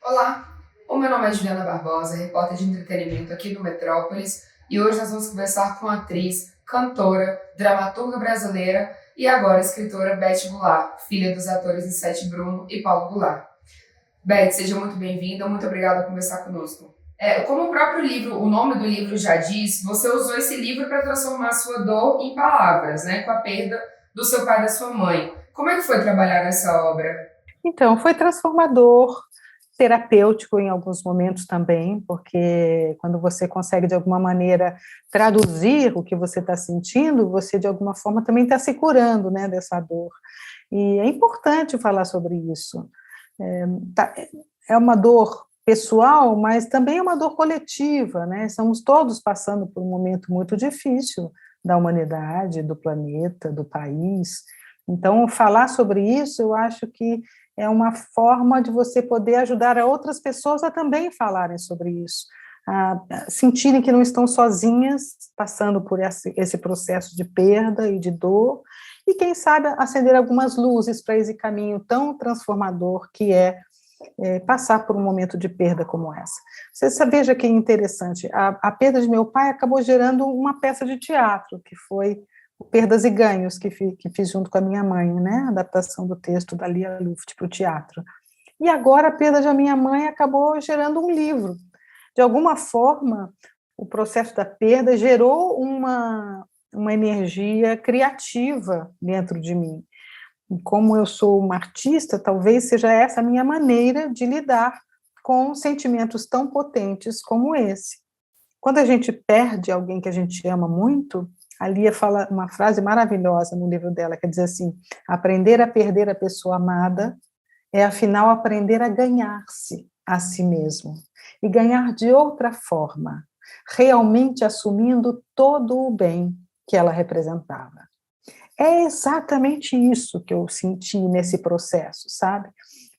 Olá, o meu nome é Juliana Barbosa, repórter de entretenimento aqui do Metrópolis, e hoje nós vamos conversar com a atriz, cantora, dramaturga brasileira e agora escritora Beth Goulart, filha dos atores Nicete Bruno e Paulo Goulart. Beth, seja muito bem-vinda, muito obrigada por conversar conosco. Como o próprio livro, o nome do livro já diz, você usou esse livro para transformar a sua dor em palavras, né, com a perda do seu pai e da sua mãe. Como é que foi trabalhar nessa obra? Então, foi transformador, terapêutico em alguns momentos também, porque quando você consegue, de alguma maneira, traduzir o que você está sentindo, você, de alguma forma, também está se curando, né, dessa dor. E é importante falar sobre isso. É uma dor pessoal, mas também é uma dor coletiva, né? Estamos todos passando por um momento muito difícil da humanidade, do planeta, do país. Então, falar sobre isso, eu acho que é uma forma de você poder ajudar a outras pessoas a também falarem sobre isso, a sentirem que não estão sozinhas, passando por esse processo de perda e de dor, e quem sabe acender algumas luzes para esse caminho tão transformador que passar por um momento de perda como essa. Você veja que interessante, a perda de meu pai acabou gerando uma peça de teatro, que foi o Perdas e Ganhos, que fiz junto com a minha mãe, né, a adaptação do texto da Lia Luft para o teatro. E agora a perda da minha mãe acabou gerando um livro. De alguma forma, o processo da perda gerou uma energia criativa dentro de mim. Como eu sou uma artista, talvez seja essa a minha maneira de lidar com sentimentos tão potentes como esse. Quando a gente perde alguém que a gente ama muito, a Lia fala uma frase maravilhosa no livro dela, que diz assim: aprender a perder a pessoa amada é, afinal, aprender a ganhar-se a si mesmo, e ganhar de outra forma, realmente assumindo todo o bem que ela representava. É exatamente isso que eu senti nesse processo, sabe?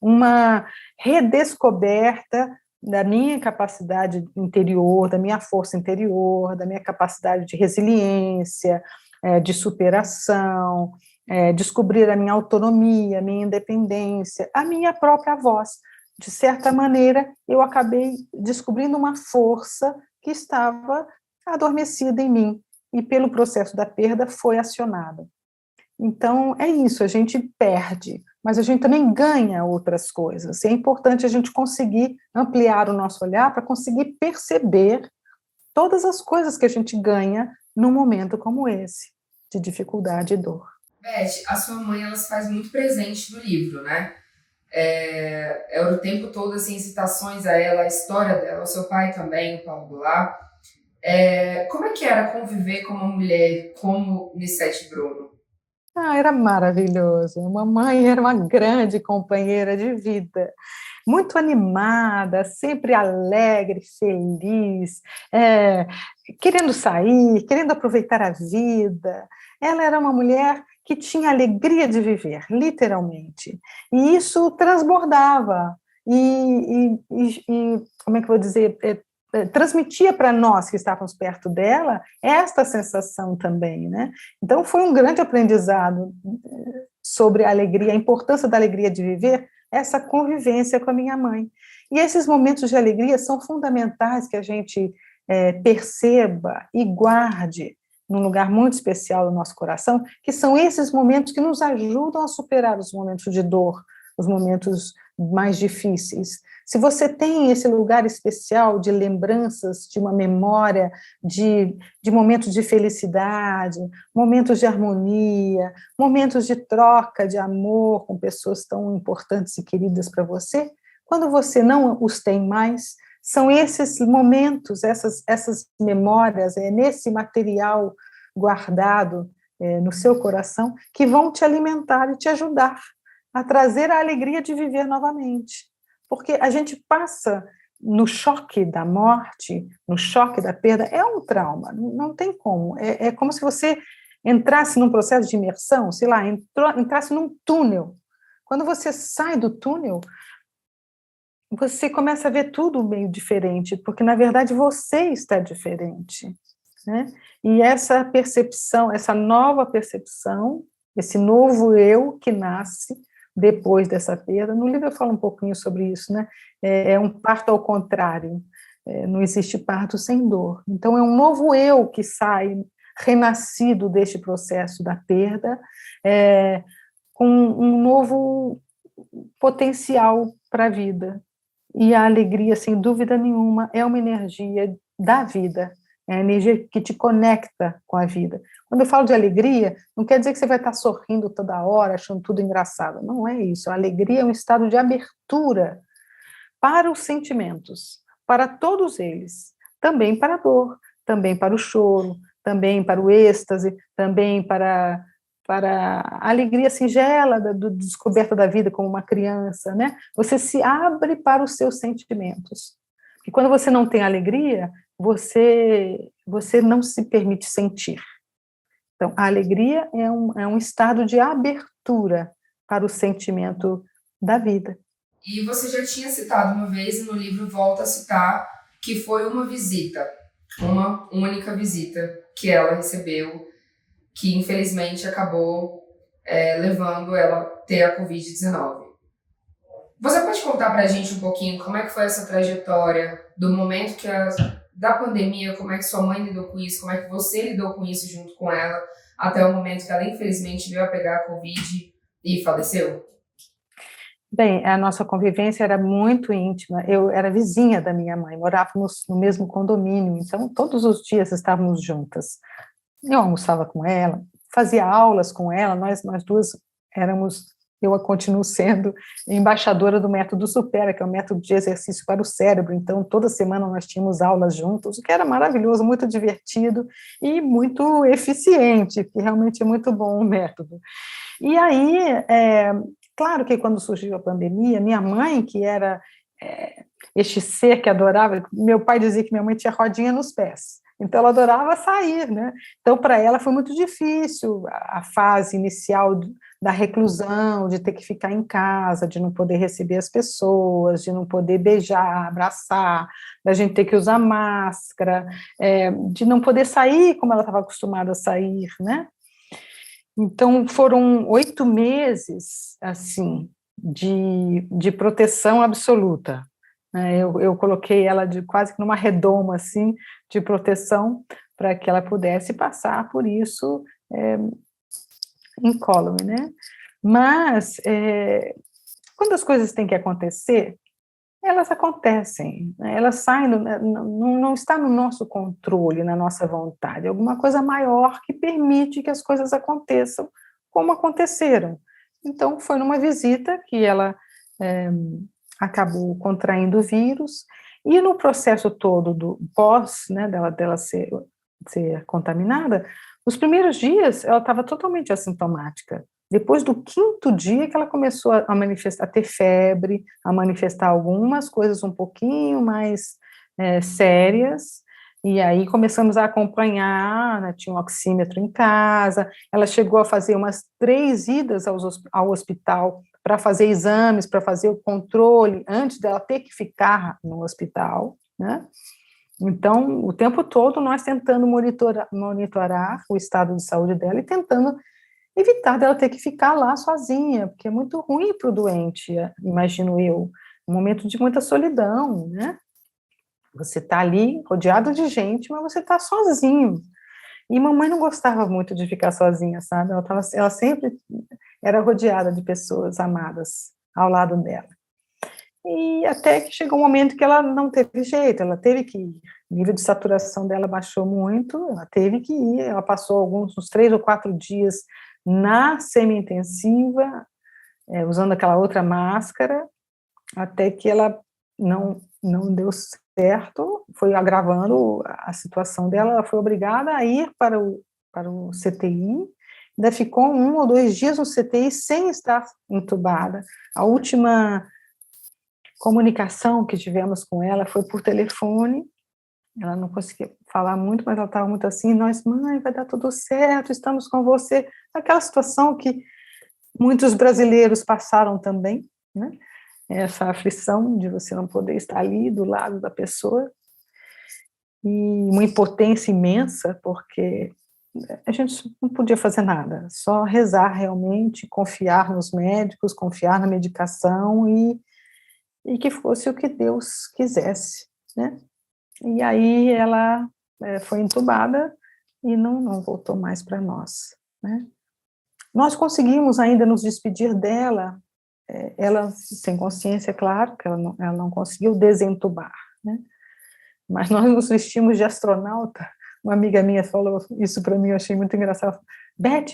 Uma redescoberta da minha capacidade interior, da minha força interior, da minha capacidade de resiliência, de superação, descobrir a minha autonomia, a minha independência, a minha própria voz. De certa maneira, eu acabei descobrindo uma força que estava adormecida em mim, e pelo processo da perda foi acionada. Então, é isso, a gente perde, mas a gente também ganha outras coisas. E é importante a gente conseguir ampliar o nosso olhar para conseguir perceber todas as coisas que a gente ganha num momento como esse, de dificuldade e dor. Beth, a sua mãe ela se faz muito presente no livro, né? É o tempo todo assim, citações a ela, a história dela, o seu pai também, o Paulo Goulart. Como é que era conviver com uma mulher como Nicete Bruno? Ah, era maravilhoso. A mamãe era uma grande companheira de vida, muito animada, sempre alegre, feliz, é, querendo sair, querendo aproveitar a vida. Ela era uma mulher que tinha alegria de viver, literalmente. E isso transbordava. Como é que eu vou dizer? Transmitia para nós que estávamos perto dela esta sensação também, né? Então foi um grande aprendizado sobre a alegria, a importância da alegria de viver, essa convivência com a minha mãe. E esses momentos de alegria são fundamentais que a gente perceba e guarde num lugar muito especial do nosso coração, que são esses momentos que nos ajudam a superar os momentos de dor, os momentos mais difíceis. Se você tem esse lugar especial de lembranças, de uma memória, de momentos de felicidade, momentos de harmonia, momentos de troca de amor com pessoas tão importantes e queridas para você, quando você não os tem mais, são esses momentos, essas memórias, nesse material guardado no seu coração, que vão te alimentar e te ajudar a trazer a alegria de viver novamente. Porque a gente passa no choque da morte, no choque da perda, é um trauma, não tem como. É como se você entrasse num processo de imersão, sei lá, entrasse num túnel. Quando você sai do túnel, você começa a ver tudo meio diferente, porque, na verdade, você está diferente, né? E essa percepção, essa nova percepção, esse novo eu que nasce, depois dessa perda. No livro eu falo um pouquinho sobre isso, né? É um parto ao contrário, não existe parto sem dor. Então é um novo eu que sai renascido deste processo da perda, com um novo potencial para a vida. E a alegria, sem dúvida nenhuma, é uma energia da vida, é a energia que te conecta com a vida. Quando eu falo de alegria, não quer dizer que você vai estar sorrindo toda hora, achando tudo engraçado. Não é isso. A alegria é um estado de abertura para os sentimentos, para todos eles, também para a dor, também para o choro, também para o êxtase, também para a alegria singela da descoberta da vida como uma criança, né? Você se abre para os seus sentimentos. E quando você não tem alegria, você não se permite sentir. Então, a alegria é um estado de abertura para o sentimento da vida. E você já tinha citado uma vez, e no livro volta a citar, que foi uma visita, uma única visita que ela recebeu, que infelizmente acabou levando ela a ter a Covid-19. Você pode contar pra gente um pouquinho como é que foi essa trajetória, do momento da pandemia, como é que sua mãe lidou com isso, como é que você lidou com isso junto com ela, até o momento que ela infelizmente veio a pegar a Covid e faleceu? Bem, a nossa convivência era muito íntima. Eu era vizinha da minha mãe, morávamos no mesmo condomínio, então todos os dias estávamos juntas. Eu almoçava com ela, fazia aulas com ela, nós duas éramos, eu continuo sendo embaixadora do método Supera, que é um método de exercício para o cérebro, então toda semana nós tínhamos aulas juntos, o que era maravilhoso, muito divertido e muito eficiente, que realmente é muito bom o método. E aí, claro que quando surgiu a pandemia, minha mãe, que era este ser que adorava, meu pai dizia que minha mãe tinha rodinha nos pés, então ela adorava sair, né? Então para ela foi muito difícil a fase inicial da reclusão, de ter que ficar em casa, de não poder receber as pessoas, de não poder beijar, abraçar, da gente ter que usar máscara, de não poder sair como ela estava acostumada a sair, né? Então, foram 8 meses, assim, de proteção absoluta. Eu coloquei ela quase que numa redoma, assim, de proteção, para que ela pudesse passar por isso incólume, né? Mas, quando as coisas têm que acontecer, elas acontecem, né? Elas saem, não está no nosso controle, na nossa vontade, é alguma coisa maior que permite que as coisas aconteçam como aconteceram. Então, foi numa visita que ela acabou contraindo o vírus, e no processo todo do pós, né, dela ser contaminada, os primeiros dias ela estava totalmente assintomática. Depois do 5º dia que ela começou a manifestar, a ter febre, a manifestar algumas coisas um pouquinho mais sérias, e aí começamos a acompanhar, né, tinha um oxímetro em casa, ela chegou a fazer umas 3 idas ao hospital para fazer exames, para fazer o controle, antes dela ter que ficar no hospital, né? Então, o tempo todo nós tentando monitorar o estado de saúde dela e tentando evitar dela ter que ficar lá sozinha, porque é muito ruim para o doente, imagino eu, um momento de muita solidão, né? Você está ali rodeado de gente, mas você está sozinho. E mamãe não gostava muito de ficar sozinha, sabe? Ela sempre era rodeada de pessoas amadas ao lado dela. E até que chegou um momento que ela não teve jeito, ela teve que ir. O nível de saturação dela baixou muito, ela teve que ir. Ela passou uns 3 ou 4 dias na semi-intensiva, usando aquela outra máscara, até que ela não deu certo, foi agravando a situação dela, ela foi obrigada a ir para o CTI, ainda ficou 1 ou 2 dias no CTI sem estar entubada. A última comunicação que tivemos com ela foi por telefone, ela não conseguia falar muito, mas ela estava muito assim, nós, mãe, vai dar tudo certo, estamos com você, aquela situação que muitos brasileiros passaram também, né? Essa aflição de você não poder estar ali do lado da pessoa, e uma impotência imensa, porque a gente não podia fazer nada, só rezar realmente, confiar nos médicos, confiar na medicação e que fosse o que Deus quisesse, né? E aí ela foi entubada e não voltou mais para nós, né? Nós conseguimos ainda nos despedir dela, ela sem consciência, claro, que ela não conseguiu desentubar, né? Mas nós nos vestimos de astronauta. Uma amiga minha falou isso para mim, eu achei muito engraçado. Beth,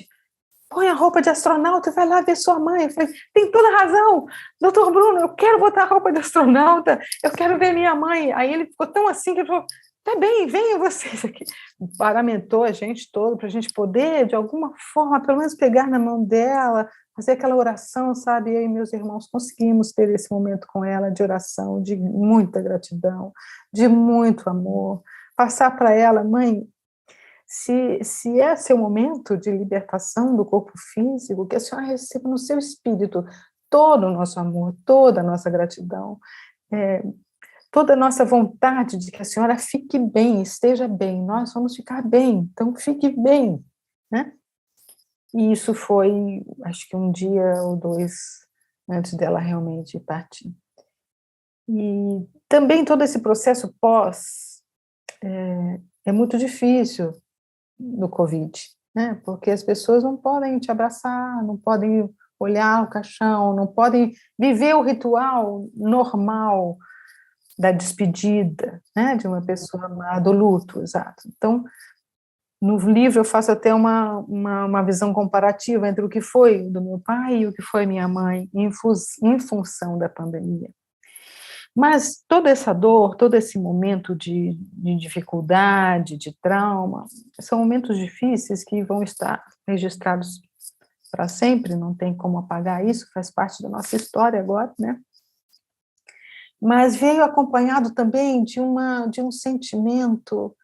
põe a roupa de astronauta e vai lá ver sua mãe. Eu falei, tem toda razão, doutor Bruno, eu quero botar a roupa de astronauta, eu quero ver minha mãe. Aí ele ficou tão assim que ele falou, tá bem, venham vocês aqui. Paramentou a gente todo para a gente poder, de alguma forma, pelo menos pegar na mão dela, fazer aquela oração, sabe? Eu e meus irmãos conseguimos ter esse momento com ela de oração, de muita gratidão, de muito amor. Passar para ela, mãe, se é seu momento de libertação do corpo físico, que a senhora receba no seu espírito todo o nosso amor, toda a nossa gratidão, toda a nossa vontade de que a senhora fique bem, esteja bem, nós vamos ficar bem, então fique bem, né? E isso foi, acho que um dia ou dois antes dela realmente partir. E também todo esse processo pós é muito difícil no Covid, né? Porque as pessoas não podem te abraçar, não podem olhar o caixão, não podem viver o ritual normal da despedida, né, de uma pessoa amada, o luto, exato. Então, no livro eu faço até uma visão comparativa entre o que foi do meu pai e o que foi minha mãe, em função da pandemia. Mas toda essa dor, todo esse momento de dificuldade, de trauma, são momentos difíceis que vão estar registrados para sempre, não tem como apagar isso, faz parte da nossa história agora, né? Mas veio acompanhado também de um sentimento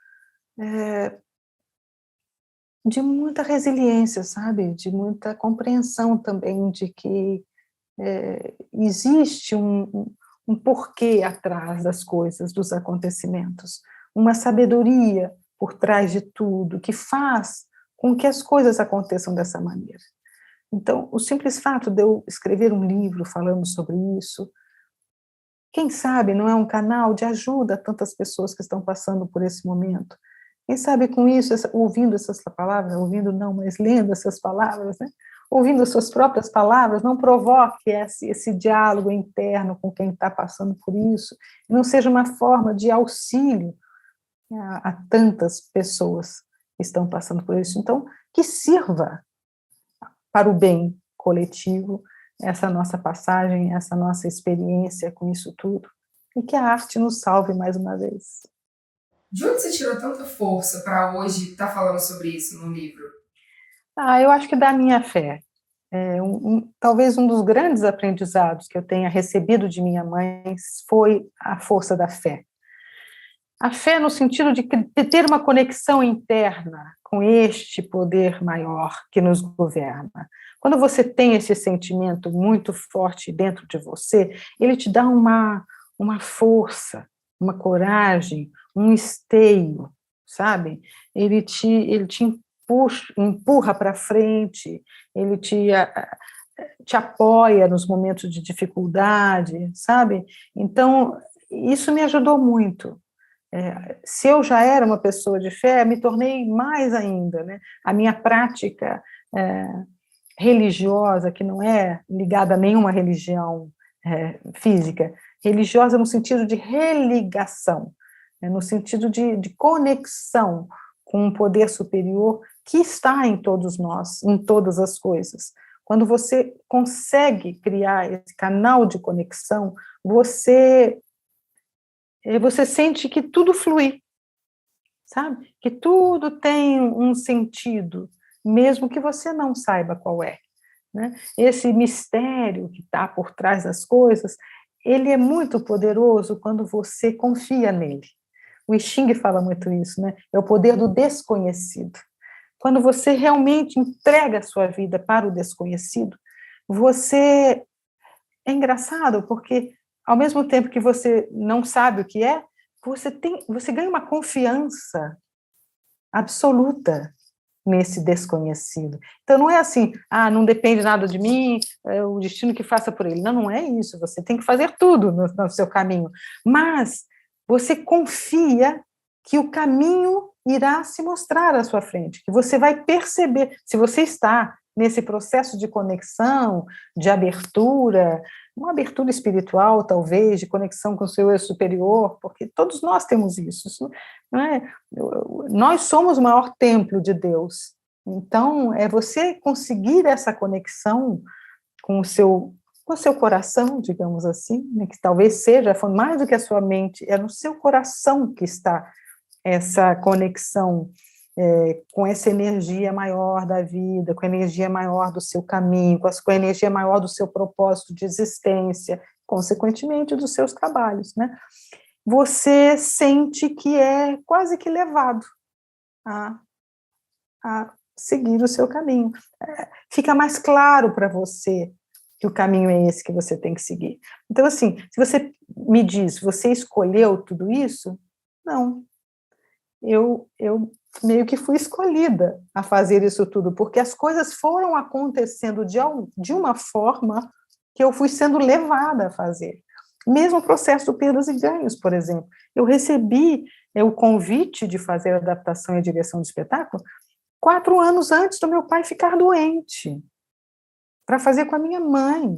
de muita resiliência, sabe? De muita compreensão também de que existe um porquê atrás das coisas, dos acontecimentos, uma sabedoria por trás de tudo, que faz com que as coisas aconteçam dessa maneira. Então, o simples fato de eu escrever um livro falando sobre isso, quem sabe não é um canal de ajuda a tantas pessoas que estão passando por esse momento. Quem sabe com isso, ouvindo essas palavras, ouvindo não, mas lendo essas palavras, né? Ouvindo as suas próprias palavras, não provoque esse diálogo interno com quem está passando por isso, não seja uma forma de auxílio a tantas pessoas que estão passando por isso. Então, que sirva para o bem coletivo essa nossa passagem, essa nossa experiência com isso tudo, e que a arte nos salve mais uma vez. De onde você tirou tanta força para hoje estar falando sobre isso no livro? Eu acho que da minha fé. Talvez um dos grandes aprendizados que eu tenha recebido de minha mãe foi a força da fé. A fé no sentido de ter uma conexão interna com este poder maior que nos governa. Quando você tem esse sentimento muito forte dentro de você, ele te dá uma força, uma coragem, um esteio, sabe? Ele te empurra para frente, ele te apoia nos momentos de dificuldade, sabe? Então, isso me ajudou muito. Se eu já era uma pessoa de fé, me tornei mais ainda, né? A minha prática religiosa, que não é ligada a nenhuma religião física, religiosa no sentido de religação, no sentido de conexão com um poder superior que está em todos nós, em todas as coisas. Quando você consegue criar esse canal de conexão, você sente que tudo flui, sabe? Que tudo tem um sentido, mesmo que você não saiba qual é, né? Esse mistério que está por trás das coisas, ele é muito poderoso quando você confia nele. O I Ching fala muito isso, né? É o poder do desconhecido. Quando você realmente entrega a sua vida para o desconhecido, você... É engraçado, porque ao mesmo tempo que você não sabe o que você ganha uma confiança absoluta nesse desconhecido. Então, não é assim, não depende nada de mim, é o destino que faça por ele. Não, não é isso, você tem que fazer tudo no seu caminho, mas você confia que o caminho irá se mostrar à sua frente, que você vai perceber, se você está nesse processo de conexão, de abertura, uma abertura espiritual, talvez, de conexão com o seu eu superior, porque todos nós temos isso, não é? Nós somos o maior templo de Deus, então, é você conseguir essa conexão com o seu coração, digamos assim, né, que talvez seja, mais do que a sua mente, é no seu coração que está essa conexão com essa energia maior da vida, com a energia maior do seu caminho, com a energia maior do seu propósito de existência, consequentemente dos seus trabalhos, né? Você sente que é quase que levado a seguir o seu caminho. Fica mais claro para você que o caminho é esse que você tem que seguir. Então, assim, se você me diz, você escolheu tudo isso? Não. Eu meio que fui escolhida a fazer isso tudo, porque as coisas foram acontecendo de uma forma que eu fui sendo levada a fazer. Mesmo o processo do Perdas e Ganhos, por exemplo. Eu recebi o convite de fazer a adaptação e a direção do espetáculo 4 anos antes do meu pai ficar doente, para fazer com a minha mãe.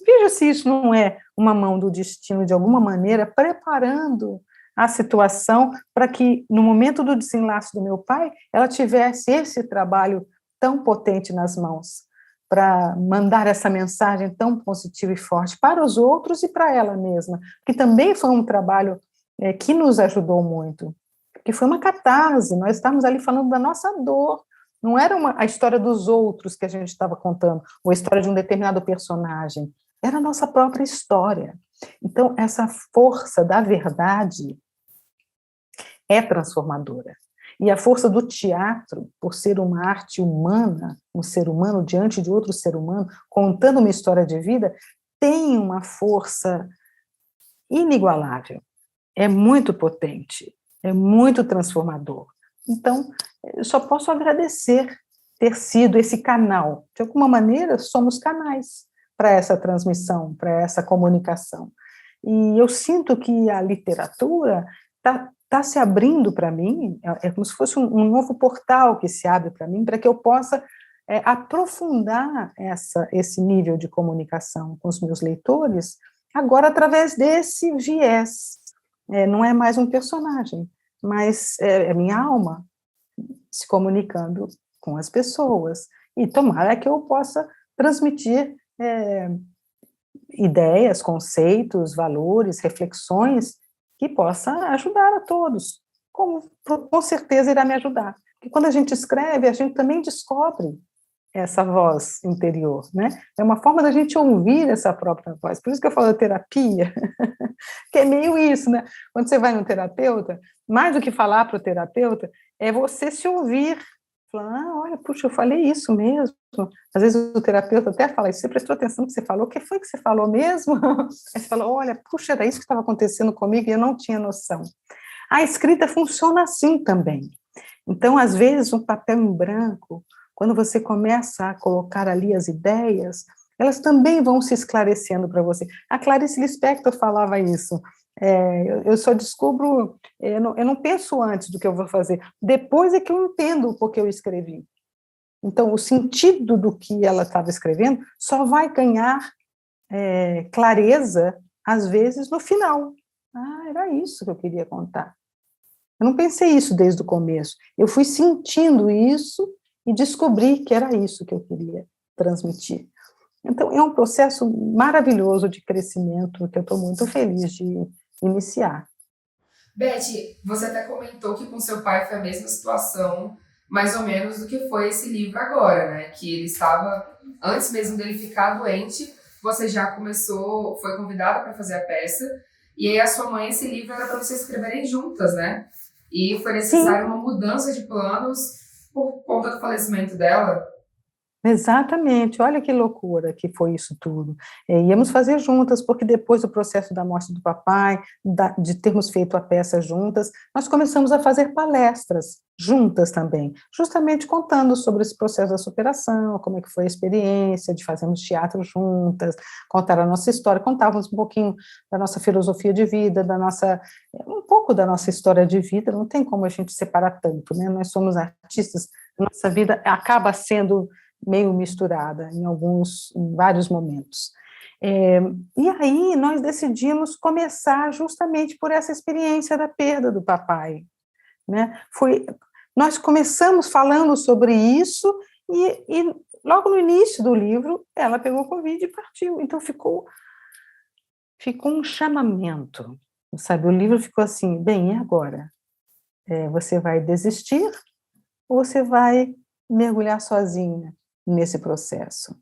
Veja se isso não é uma mão do destino, de alguma maneira, preparando a situação para que, no momento do desenlace do meu pai, ela tivesse esse trabalho tão potente nas mãos, para mandar essa mensagem tão positiva e forte para os outros e para ela mesma, que também foi um trabalho que nos ajudou muito, que foi uma catarse, nós estávamos ali falando da nossa dor, não era a história dos outros que a gente estava contando, ou a história de um determinado personagem, era a nossa própria história. Então, essa força da verdade é transformadora. E a força do teatro, por ser uma arte humana, um ser humano diante de outro ser humano, contando uma história de vida, tem uma força inigualável. É muito potente, é muito transformador. Então, eu só posso agradecer ter sido esse canal. De alguma maneira, somos canais para essa transmissão, para essa comunicação. E eu sinto que a literatura está se abrindo para mim, é como se fosse um novo portal que se abre para mim, para que eu possa aprofundar esse nível de comunicação com os meus leitores, agora através desse viés. Não é mais um personagem, mas é minha alma se comunicando com as pessoas. E tomara que eu possa transmitir ideias, conceitos, valores, reflexões que possa ajudar a todos, como com certeza irá me ajudar. Porque quando a gente escreve, a gente também descobre essa voz interior, né? É uma forma da gente ouvir essa própria voz. Por isso que eu falo da terapia, que é meio isso, né? Quando você vai no terapeuta, mais do que falar para o terapeuta, é você se ouvir. Falar, olha, puxa, eu falei isso mesmo. Às vezes o terapeuta até fala, você prestou atenção no que você falou? O que foi que você falou mesmo? Aí você fala, olha, puxa, era isso que estava acontecendo comigo e eu não tinha noção. A escrita funciona assim também. Então, às vezes, um papel em branco, quando você começa a colocar ali as ideias, elas também vão se esclarecendo para você. A Clarice Lispector falava isso. Eu só descubro, eu não penso antes do que eu vou fazer, depois é que eu entendo o porquê eu escrevi. Então, o sentido do que ela estava escrevendo só vai ganhar clareza, às vezes, no final. Era isso que eu queria contar. Eu não pensei isso desde o começo. Eu fui sentindo isso e descobri que era isso que eu queria transmitir. Então, é um processo maravilhoso de crescimento que eu estou muito feliz de iniciar. Beth, você até comentou que com seu pai foi a mesma situação, mais ou menos, do que foi esse livro agora, né? Que ele estava, antes mesmo dele ficar doente, você já começou, foi convidada para fazer a peça, e aí a sua mãe, esse livro era para vocês escreverem juntas, né? E foi necessário uma mudança de planos por conta do falecimento dela. Exatamente, olha que loucura que foi isso tudo. Íamos fazer juntas, porque depois do processo da morte do papai, de termos feito a peça juntas, nós começamos a fazer palestras juntas também, justamente contando sobre esse processo da superação, como é que foi a experiência de fazermos teatro juntas, contar a nossa história, contávamos um pouquinho da nossa filosofia de vida, um pouco da nossa história de vida, não tem como a gente separar tanto, né? Nós somos artistas, nossa vida acaba sendo meio misturada em vários momentos. E aí nós decidimos começar justamente por essa experiência da perda do papai, né? Nós começamos falando sobre isso e logo no início do livro ela pegou o Covid e partiu, então ficou um chamamento, sabe? O livro ficou assim, bem, e agora? Você vai desistir ou você vai mergulhar sozinha nesse processo?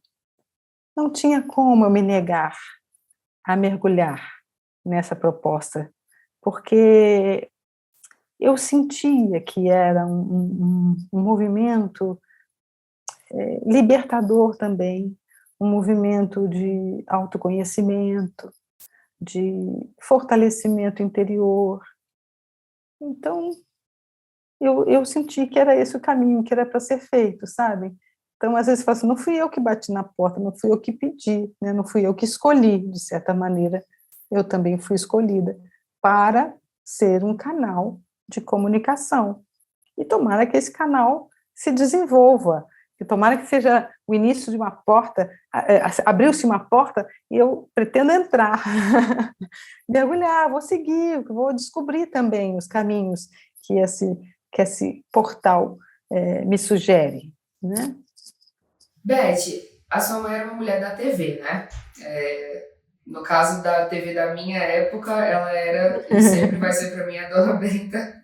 Não tinha como eu me negar a mergulhar nessa proposta, porque eu sentia que era um movimento libertador também, um movimento de autoconhecimento, de fortalecimento interior. Então, eu senti que era esse o caminho, que era para ser feito, sabe? Então, às vezes, eu falo assim, não fui eu que bati na porta, não fui eu que pedi, né? Não fui eu que escolhi, de certa maneira, eu também fui escolhida para ser um canal de comunicação. E tomara que esse canal se desenvolva, que tomara que seja o início de uma porta, abriu-se uma porta e eu pretendo entrar, mergulhar, vou seguir, vou descobrir também os caminhos que esse portal me sugere, né? Beth, a sua mãe era uma mulher da TV, né? No caso da TV da minha época, ela era e sempre vai ser para mim a Dona Benta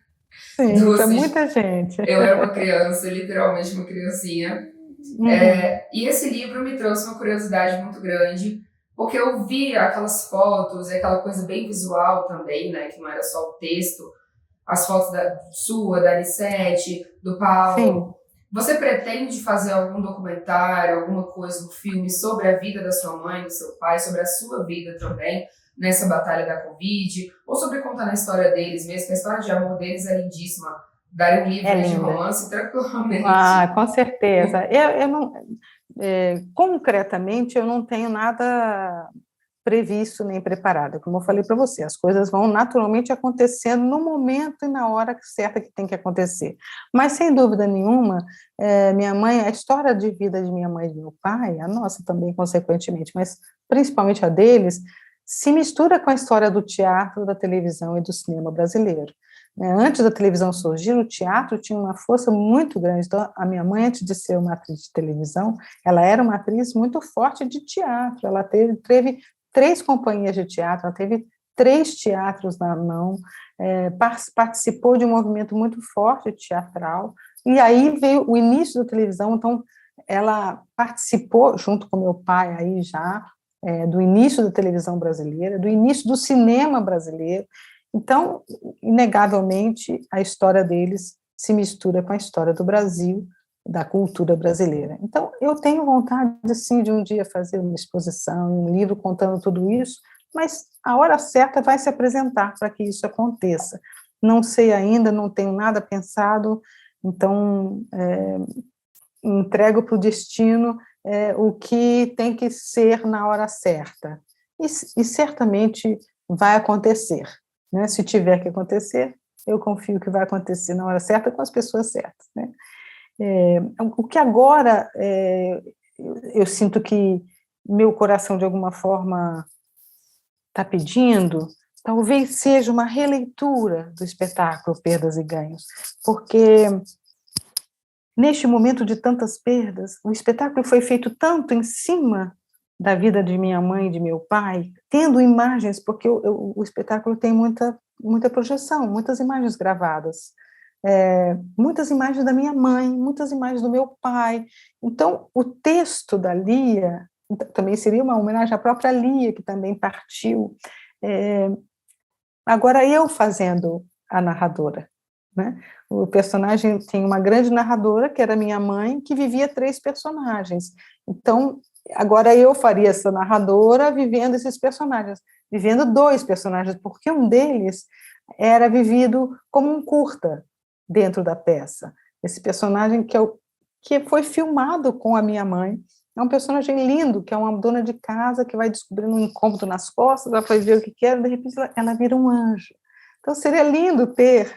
Sim, para Doces. muita gente. Eu era uma criança, literalmente uma criancinha. Uhum. E esse livro me trouxe uma curiosidade muito grande, porque eu vi aquelas fotos, e aquela coisa bem visual também, né? Que não era só o texto, as fotos da Arissete, do Paulo. Sim. Você pretende fazer algum documentário, alguma coisa, um filme sobre a vida da sua mãe, do seu pai, sobre a sua vida também, nessa batalha da Covid, ou sobre contando a história deles mesmo, que a história de amor deles é lindíssima. Daria um livro É aí de linda. romance tranquilamente. Com certeza. Eu não, concretamente, eu não tenho nada previsto nem preparado. Como eu falei para você, as coisas vão naturalmente acontecendo no momento e na hora certa que tem que acontecer. Mas, sem dúvida nenhuma, minha mãe, a história de vida de minha mãe e de meu pai, a nossa também, consequentemente, mas principalmente a deles, se mistura com a história do teatro, da televisão e do cinema brasileiro. Antes da televisão surgir, o teatro tinha uma força muito grande. Então, a minha mãe, antes de ser uma atriz de televisão, ela era uma atriz muito forte de teatro. Ela teve 3 companhias de teatro, ela teve 3 teatros na mão, participou de um movimento muito forte teatral, e aí veio o início da televisão. Então, ela participou, junto com meu pai, aí já, do início da televisão brasileira, do início do cinema brasileiro. Então, inegavelmente, a história deles se mistura com a história do Brasil, da cultura brasileira. Então, eu tenho vontade, sim, de um dia fazer uma exposição, um livro contando tudo isso, mas a hora certa vai se apresentar para que isso aconteça. Não sei ainda, não tenho nada pensado, então, entrego para o destino o que tem que ser na hora certa. E certamente vai acontecer, né? Se tiver que acontecer, eu confio que vai acontecer na hora certa com as pessoas certas, né? O que agora eu sinto que meu coração, de alguma forma, está pedindo, talvez seja uma releitura do espetáculo Perdas e Ganhos, porque neste momento de tantas perdas, o espetáculo foi feito tanto em cima da vida de minha mãe e de meu pai, tendo imagens, porque o espetáculo tem muita projeção, muitas imagens gravadas, muitas imagens da minha mãe, muitas imagens do meu pai. Então, o texto da Lia também seria uma homenagem à própria Lia, que também partiu. Agora, eu fazendo a narradora, né? O personagem tem uma grande narradora, que era minha mãe, que vivia 3 personagens. Então, agora eu faria essa narradora vivendo esses personagens, vivendo 2 personagens, porque um deles era vivido como um curta, dentro da peça. Esse personagem que foi filmado com a minha mãe, é um personagem lindo, que é uma dona de casa que vai descobrindo um incômodo nas costas, ela vai ver o que é, de repente ela vira um anjo. Então seria lindo ter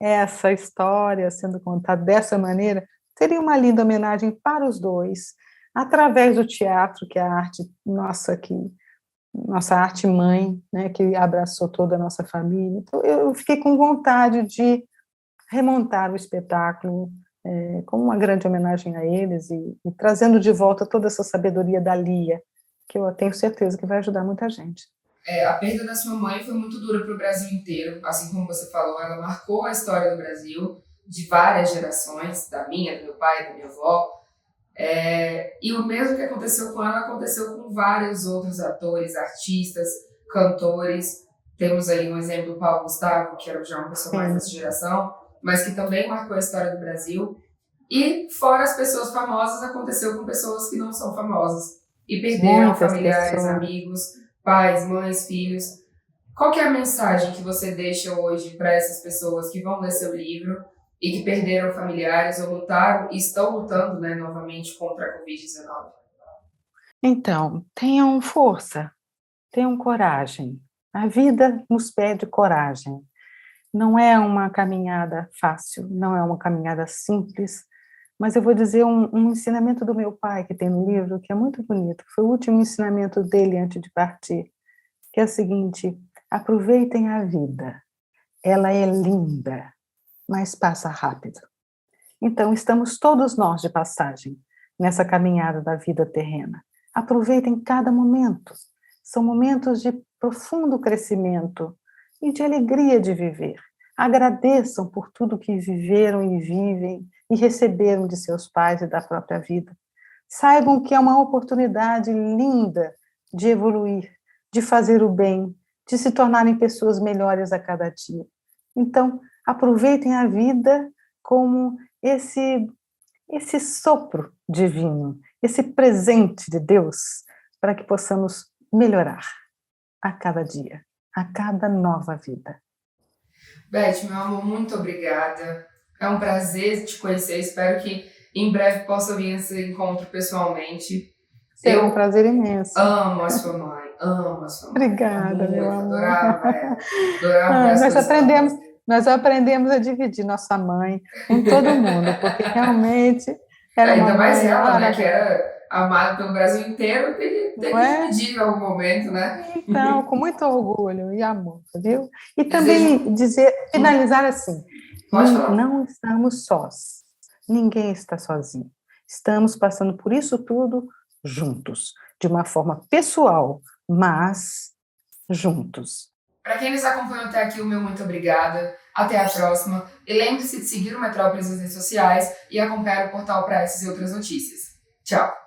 essa história sendo contada dessa maneira, seria uma linda homenagem para os dois, através do teatro, que é a arte nossa arte mãe, né, que abraçou toda a nossa família. Então, eu fiquei com vontade de remontar o espetáculo como uma grande homenagem a eles e trazendo de volta toda essa sabedoria da Lia, que eu tenho certeza que vai ajudar muita gente. A perda da sua mãe foi muito dura para o Brasil inteiro, assim como você falou, ela marcou a história do Brasil de várias gerações, da minha, do meu pai, da minha avó. E o mesmo que aconteceu com ela, aconteceu com vários outros atores, artistas, cantores. Temos aí um exemplo do Paulo Gustavo, que era já uma pessoa mais dessa geração, mas que também marcou a história do Brasil. E fora as pessoas famosas, aconteceu com pessoas que não são famosas e perderam Muitas familiares, pessoas. amigos, pais, mães, filhos. Qual que é a mensagem que você deixa hoje para essas pessoas que vão ler seu livro e que perderam familiares ou lutaram e estão lutando, né, novamente contra a Covid-19? Então, tenham força, tenham coragem. A vida nos pede coragem. Não é uma caminhada fácil, não é uma caminhada simples, mas eu vou dizer um ensinamento do meu pai, que tem no livro, que é muito bonito. Foi o último ensinamento dele antes de partir, que é o seguinte: aproveitem a vida. Ela é linda, mas passa rápido. Então, estamos todos nós de passagem nessa caminhada da vida terrena. Aproveitem cada momento. São momentos de profundo crescimento e de alegria de viver. Agradeçam por tudo que viveram e vivem e receberam de seus pais e da própria vida. Saibam que é uma oportunidade linda de evoluir, de fazer o bem, de se tornarem pessoas melhores a cada dia. Então, aproveitem a vida como esse sopro divino, esse presente de Deus, para que possamos melhorar a cada dia, a cada nova vida. Beth, meu amor, muito obrigada. É um prazer te conhecer. Espero que em breve possa vir esse encontro pessoalmente. Será um prazer imenso. Amo a sua mãe, amo a sua mãe. Obrigada, meu amor. Adorava ela. Adorava ver as coisas. Nós aprendemos a dividir nossa mãe com todo mundo, porque realmente era uma ainda mais mãe ela, né, que maravilhosa. era amada pelo Brasil inteiro, tem que dividir em algum momento, né? Então, com muito orgulho e amor, viu? E também finalizar assim, Pode falar. não estamos sós, ninguém está sozinho. Estamos passando por isso tudo juntos, de uma forma pessoal, mas juntos. Para quem nos acompanhou até aqui, o meu muito obrigada. Até a próxima. E lembre-se de seguir o Metrópolis nas redes sociais e acompanhar o portal para essas e outras notícias. Tchau!